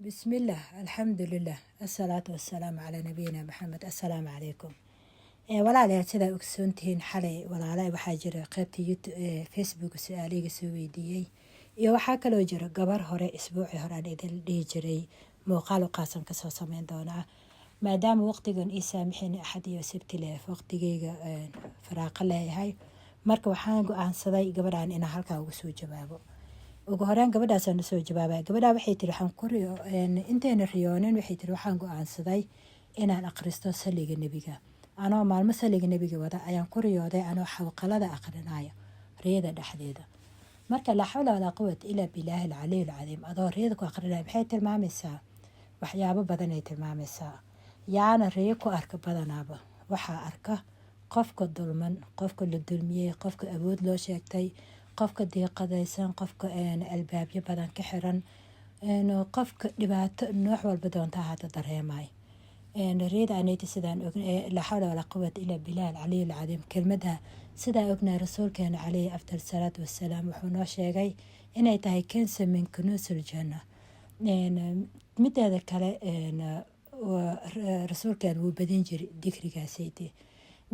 بسم الله الحمد لله الصلاة والسلام على نبينا محمد. السلام عليكم. walaalyaal sidaa ogsoontihiin xalay walaalay waxaa jira qaybta facebook su-aaliga soo weydiiyey iyo waxaa kaloo jira gabar hore isbuuci hore aan idin dhihi jiray muuqaal u qaasan kasoo sameyn doonaa maadaama waqtigan ii saamixin axad iyo sabti leh waqtigeyga faraaqo leeyahay. marka waxaan go-aansaday gabadhan inaan halkaa uga soo jawaabo. ugu horeen gabadhaasaan usoo jawaabay. gabadhaa waxay tiri intayna riyoonin waxay tiri waxaan go-aansaday inaan akhristo saliga nebiga. anoo maalmo saliga nebiga wada ayaan ku riyooday anoo xawqalada aqrinayo riyada dhexdeeda. marka laa xawla walaa quwata ilaa bilaahi alcaliy alcadiim adoo riyada ku aqrinaya maxay tilmaamaysaa? waxyaabo badan ay tilmaamaysaa. yaana riyo ku arka badanaaba waxaa arka qofka dulman, qofka la dulmiyey, qofka awood loo sheegtay, qofka diiqadaysan, qofka albaabyo badan ka xiran, qofka dhibaato nooc walba doonta hada dareemay. riyada aanayta sidaan ognahay laa xawla walaa quwata ilaa bilaahi alcaliy alcadiim kelmadda sidaa ognahay rasuulkeena calayhi afdal salaatu wassalaam wuxuu noo sheegay inay tahay kansa min kunuusil janna. mideeda kale rasuulkeena wuu badin jiray dikrigaasaydi.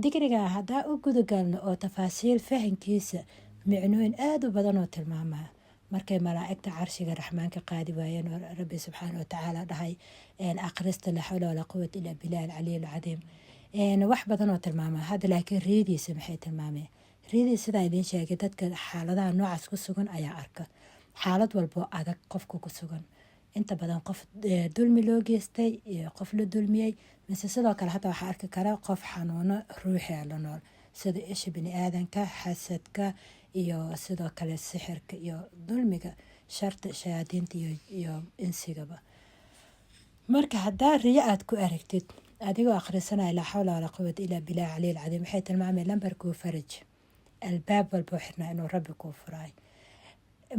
dikriga haddaa u gudagalno oo tafaasiil fahankiisa micnooyin aada u badan oo tilmaamaa markay malaa'igta carshiga raxmaanka qaadi waayeen oo rabbi subxaana watacaala dhahay akhrista laa xawla walaa quwata ilaa bilaahi alcaliy alcadiim. wax badan oo tilmaamaa. hadda laakiin riyadiisa maxay tilmaameen? riyadiisa sidaa idiin sheegay dadka xaaladaha noocaas ku sugan ayaa arka xaalad walboo adag qofka ku sugan. inta badan qof dulmi loo geystay iyo qof la dulmiyey mise sidoo kale hataa waxaa arki kara qof xanuuno ruuxia la nool sida isha bini aadanka, xasadka iyo sidoo kale sixirka iyo dulmiga sharta shayaadiinta iyo insigaba. marka haddaa riyo aad ku aragtid adigoo akhrisanaya laa xawla walaa quwata ilaa bilaahi caliy alcadiim waxay tilmaameen lambarkuu faraj albaab walboo xirnaa inuu rabbi kuu furaay.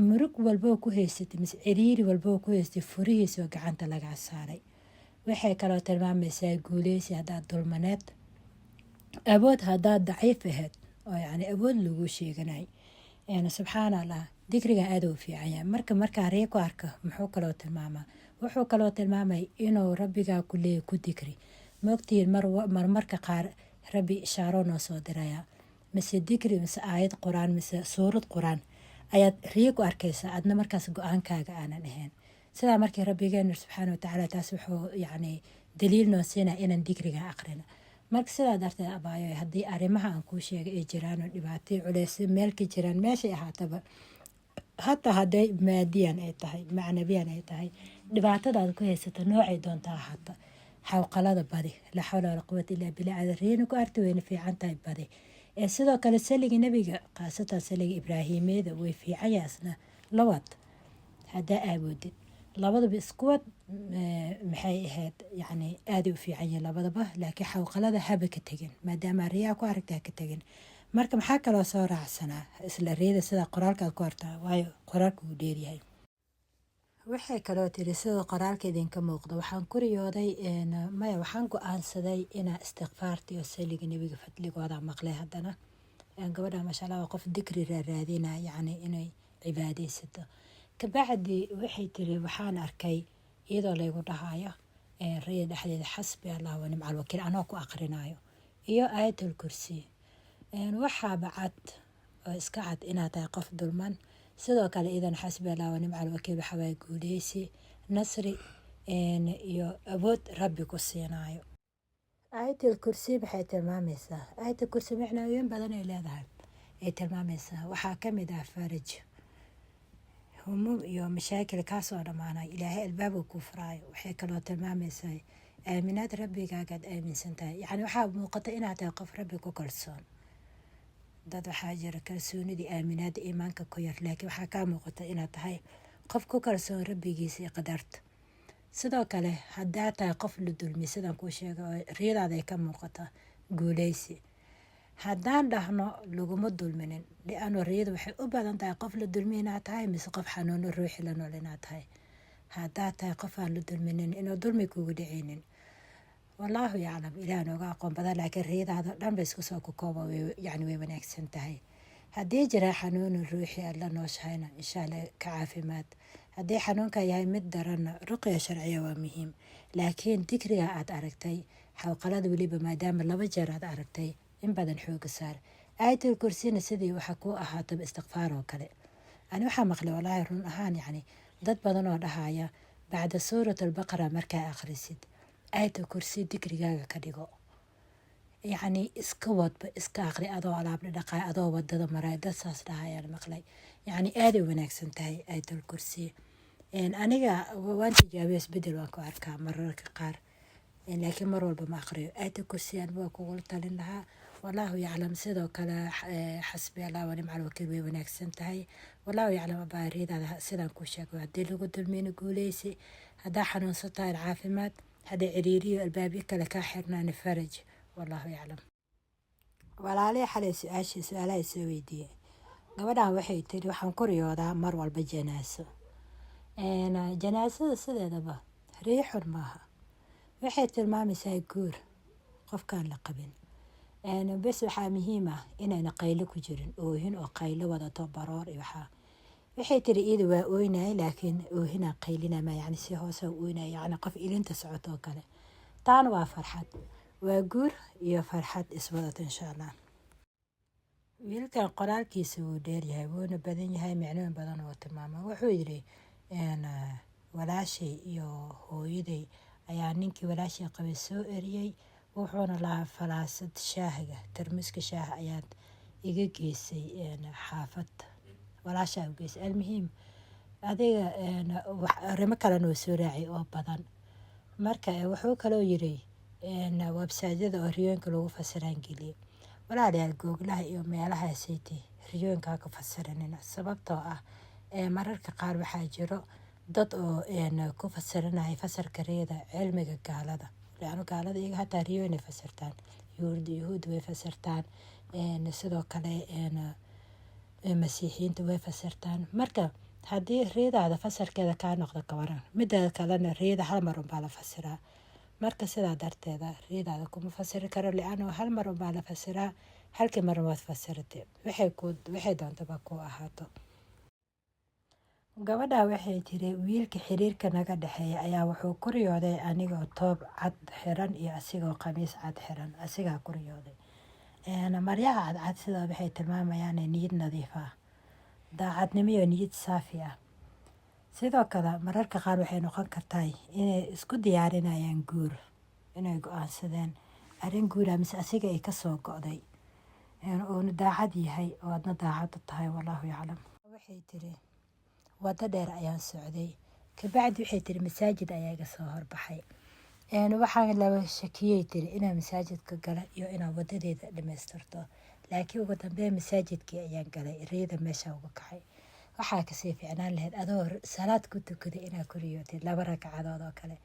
murug walboo ku haysatay mise ciriiri walboo ku haystay furihiisa oo gacanta lagaa saaray. waxay kaloo tilmaamaysaa guuleysi haddaad dulmaneed, awood haddaad daciif ahayd oo yacni awood lagu sheeganay. subxaana allah dikriga aada u fiican yahay. markaa riyo ku arka muxuu kaloo tilmaamaa? wuxuu kaloo tilmaamay inuu rabbigaa ku leeya ku dikri. moogtiin marmarka qaar rabbi ishaaro noo soo diraya mise dikri mise aayad qur-aan mise suurad qur-aan ayaad riyo ku arkaysaa adna markaas go-aankaaga aanan ahayn. sidaa markii rabbigeena subxaana watacaala taas wuxuu yacni daliil noo siinaya inaan dikriga aqrina. marka sidaa darteed abaayo haddii arrimaha aan kuu sheegay ay jiraan oo dhibaatay culeys meelka jiraan meeshay ahaataba hataa hadday maadiyan ay tahay macnabiyan ay tahay dhibaatadaad ku haysata noocay doontaa hata xawqalada badi laa xawla walaa quwata ilaa bilaahi riyana ku arti weyna fiican tahay badi. sidoo kale saliga nebiga khaasatan saliga ibraahimeeda way fiican yaasna lawad haddaa aawoodid labadaba iskuwad maxay ahayd yacni aaday u fiican yihiin labadaba laakiin xawqalada haba ka tegin maadaama riyaa ku aragtaa ka tegin. marka maxaa kaloo soo raacsanaa isla riyada sida qoraalkaad ku artaa waayo qoraalka wuu dheeryahay. waxay kaloo tiri sida qoraalka idinka muuqda waxaan ku riyooday maya waxaan go-aansaday inaa istikfaarta iyo saliga nebiga fadligooda maqlay. haddana gabadha maasha allah waa qof dikri raadina yacni inay cibaadaysato. kabacdi waxay tiri waxaan arkay iyadoo laygu dhahayo riya dhexdeeda xasbi allah wa nimca alwakiil anoo ku aqrinayo iyo aayatul kursi. waxaaba cad oo iska cad inaad tahay qof dulman. sidoo kale idan xasbi allah wa nimca alwakiil waxawaaye guuleysi nasri iyo awood rabbi ku siinayo. aayatul kursi waxay tilmaamaysaa aayatul kursi macnooyin badan ay leedahay ay tilmaamaysaa. waxaa kamid ah faraj humum iyo mashaakil kaasoo dhammaanay ilaahay albaab uu ku furaayo. waxay kaloo tilmaamaysaa aaminaad rabbigaagaad aaminsan tahay yacni waxaa muuqata inaad tahay qof rabbi ku kalsoon. dad waxaa jira kalsoonidii aaminaada iimaanka ku yar laakiin waxaa kaa muuqata inaad tahay qof ku kalsoon rabbigiisa iyo qadarta. sidoo kale haddaa tahay qof la dulmi sidaan kuu sheegay oo riyadaada ay ka muuqata guuleysi. haddaan dhahno laguma dulminin liano riyada waxay u badan tahay qof la dulmi inaad tahay mise qof xanuuno ruuxi la nool inaad tahay. haddaa tahay qof aan la dulminin inuu dulmi kugu dhicinin wallaahu yaclam ilaah nooga aqoon badan laakiin riyadaada dhan ba isku soo kukooba yacni way wanaagsan tahay. haddii jiraa xanuunin ruuxi aad la nooshahayna insha allah ka caafimaad. haddii xanuunka yahay mid daranna ruqya sharciya waa muhiim. laakiin dikriga aad aragtay xawqalada weliba maadaama 2 jeer aad aragtay in badan xooga saar. aayatul kursina sidii waxa ku ahaataba istighfaar oo kale. ani waxaa maqlay walaahi run ahaan dad badan oo dhahaya bacda suurat albaqara markaa akhrisid aayatul kursi dikrigaaga ka dhigo. iska wadba iska aqri adoo alaab dhaqay adoo wadada maray dad saas dhahayaan maqlay. aad ay wanaagsan tahay aayatul kursi. aniga waan tijaabiyay isbedel waan ku arkaa mararka qaar. laakiin mar walba ma aqriyo aayatul kursi aan waa kugu talin lahaa. wallahu yaclam sidoo kale xasbi allah wa nimcal wakiil way wanaagsan tahay. wallahu yaclam abaaridaada sidaan ku sheegay haddii lagu dulmiyna guuleysi haddaa xanuunsataan caafimaad haddii ciriiriyo albaabyo kale kaa xirnaan faraj. wallahu yaclam. walaalay xalay su-aalaha soo weydiiyey gabadhan waxay tiri waxaan ku riyoodaa mar walba janaaso. janaasada sideedaba riixun maaha, waxay tilmaamaysaa guur qofkaan la qabin. bes waxaa muhiim ah inayna qaylo ku jirin oohin oo qaylo wadato baroor iyo waxay tiri iyada waa ooynaya laakiin oohinaa qaylinama si hoose ooynaya qof ilinta socoto oo kale. taana waa farxad, waa guur iyo farxad iswadata insha allah. wiilkan qoraalkiisa wuu dheeryahay wuuna badan yahay micnooyin badan oo tilmaama. wuxuu yidhi walaashay iyo hooyaday ayaa ninkii walaashay qabay soo eriyey wuxuuna lahaa falaasad shaahiga tarmuuska shaaha ayaad iga geysay xaafad walaashaa u geysay. almuhiim adiga arrimo kalena oo soo raacay oo badan. marka wuxuu kaloo yidhi websaadyada oo riyooyinka lagu fasiraan geliyay. walaalayaal googlaha iyo meelahaasaytay riyooyinkaa ka fasiranina sababtoo ah mararka qaar waxaa jiro dad oo ku fasiranaya fasarka riyada cilmiga gaalada. gaalada iyaga hataa riyooyin ay fasirtaan, yuhuud way fasirtaan, sidoo kale masiixiyiinta way fasirtaan. marka haddii riyadaada fasarkeeda kaa noqdo ka waran, mideeda kalena riyada hal mar unbaa la fasiraa. marka sidaa darteeda riyadaada kuma fasiri karo li'aanoo hal mar unbaa la fasiraa. halkii mar waad fasiratay waxay doontaba ku ahaato. gabadha waxay tiri wiilka xiriirka naga dhexeeya ayaa wuxuu ku riyooday anigoo toob cad xiran iyo asigoo qamiis cad xiran. asigaa ku riyooday. maryaha cadcad sidaa waxay tilmaamayaan niyad nadiif ah, daacadnimo iyo niyad saafi ah. sidoo kale mararka qaar waxay noqon kartaa inay isku diyaarinayaan guur, inay go-aansadeen arrin guura mise asiga ay kasoo go'day uuna daacad yahay oo adna daacad u tahay. wallahu yaclam. waxay tiri wado dheer ayaan socday kabacdi waxay tiri masaajid ayaa iga soo horbaxay. waxaan laba shakiyey tiri inaan masaajidka gala iyo inaan wadadeeda dhamaystirto. laakiin ugu dambeyn masaajidkii ayaan galay, riyada meesha uga kacay. waxaa kasii fiicnaan lahayd adoo salaad ku tukaday inaad ku riyootid 2 ragcadood oo kale.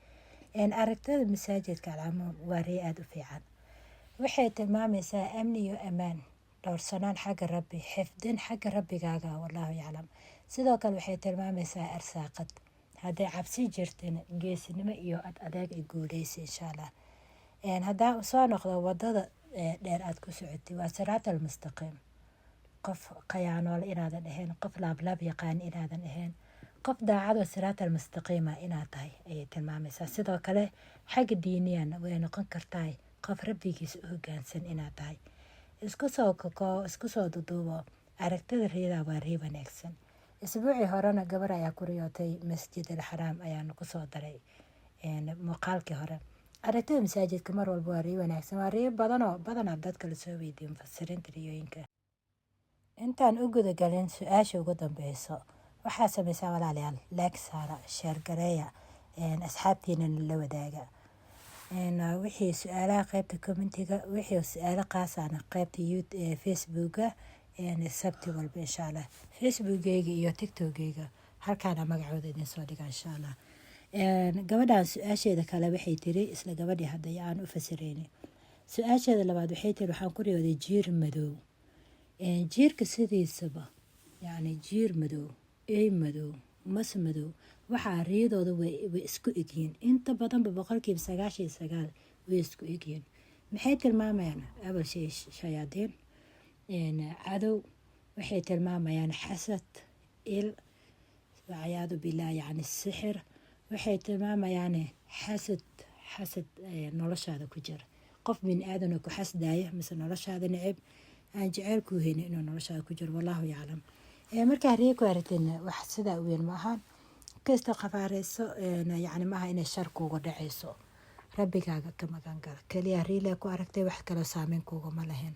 aragtida masaajidka alcamuum waa riyo aada u fiican. waxay tilmaamaysaa amni iyo ammaan, dhowrsanaan xagga rabbi, xifdin xagga rabbigaaga. wallahu yaclam. sidoo kale waxay tilmaamaysaa arsaaqad, hadday cabsi jirtin geesinimo iyo adeeg ay guuleysa insha allah. haddaa soo noqdo wadada dheer aad ku socotay waa siraat almustaqiim. qof qayaanool inaadan ahayn, qof laablaab yaqaan inaadan ahayn, qof daacado siraat almustaqiima inaad tahay ayay tilmaamaysaa. sidoo kale xagga diiniyan way noqon kartaa qof rabbigiisa u hoggaansan inaad tahay. isku soo duduubo aragtida riyada waa riyo wanaagsan. isbuucii horena gabar ayaa ku riyootay masjid alxaraam ayaanu kusoo daray muuqaalkii hore. aragtida masaajidka mar walba waa riyo wanaagsan. waa riyo badanaa dadka lasoo weydiiyo mufasiriinta riyooyinka. intaan u gudagalin su-aasha ugu dambeyso waxaa samaysaa walaalayaal laag saara, sheergareeya, asxaabtiinana la wadaaga. wixii su-aalaha qaybta commentiga, wixii su-aalo qaasana qaybta facebooka sabti walba insha allah. facebookgeyga iyo tiktokgeyga halkaana magacooda idin soo dhiga insha allah. gabadhan su-aasheeda kale waxay tiri isla gabadhii hadday aan u fasireyni. su-aasheeda labaad waxay tiri waxaan ku riyooday jiir madow. jiirka sidiisaba jiir madow, ey madow, mas madow waxaa riyadooda way isku egyihiin. inta badanba 99% way isku egyihiin. maxay tilmaamayaan? awal shay shayaadiin, cadow, waxay tilmaamayaan xasad, il, wacayaadu billah yacni sixir waxay tilmaamayaan xasad noloshaada ku jira qof bin aadan oo ku xasdaya mise noloshaada neceb aan jecel ku haynin inuu noloshaada ku jiro wallahu yaclam markaa riyo ku aragteen wax sidaa weyn ma ahan kasta qafaareyso yacni maaha inay shar kuuga dhacayso rabbigaaga ka magan gala kaliya riile ku aragtay wax kale saameyn kuugama lahayn